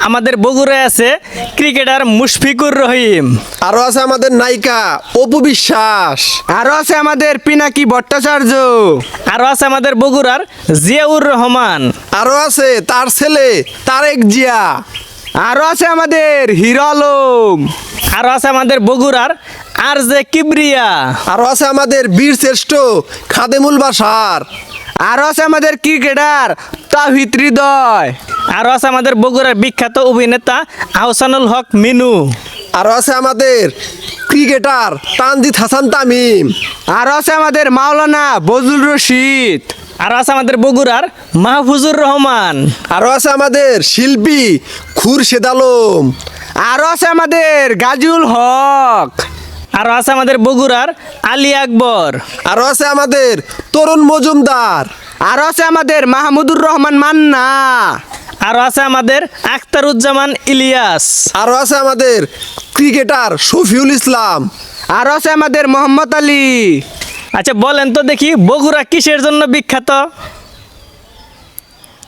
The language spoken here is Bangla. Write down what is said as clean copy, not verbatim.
আমাদের বগুড়ায় আছে ক্রিকেটার মুশফিকুর রহিম। আরো আছে আমাদের নায়িকা অপু বিশ্বাস। আরো আছে আমাদের পিনাকি ভট্টাচার্য। আরও আছে আমাদের বগুড়ার জিয়াউর রহমান। আরো আছে তার ছেলে তারেক জিয়া। আরো আছে আমাদের হিরো আলম। আরও আছে আমাদের বগুড়ার RJ কিবরিয়া। আরো আছে আমাদের বীর শ্রেষ্ঠ খাদেমুল বাশার। আরো আছে আমাদের ক্রিকেটার তাওহিদ হৃদয়। আরও আছে আমাদের বগুড়ার বিখ্যাত অভিনেতা আহসানুল হক মিনু। আরো আছে আমাদের ক্রিকেটার তানজিদ হাসান তামিম। আরো আছে আমাদের মাওলানা বজলুর রশিদ। আরও আছে আমাদের বগুড়ার মাহফুজুর রহমান। আরো আছে আমাদের শিল্পী খুরশেদ আলম। আরো আছে আমাদের গাজীউল হক। আরও আছে আমাদের বগুড়ার আলী আকবর। আরো আছে আমাদের তরুণ মজুমদার। আরো আছে আমাদের মাহমুদুর রহমান মান্না। আরও আছে আমাদের আখতারুজ্জামান ইলিয়াস। আরো আছে আমাদের ক্রিকেটার শফিউল ইসলাম। আরো আছে আমাদের মোহাম্মদ আলী। আচ্ছা বলেন তো দেখি বগুড়া কিসের জন্য বিখ্যাত?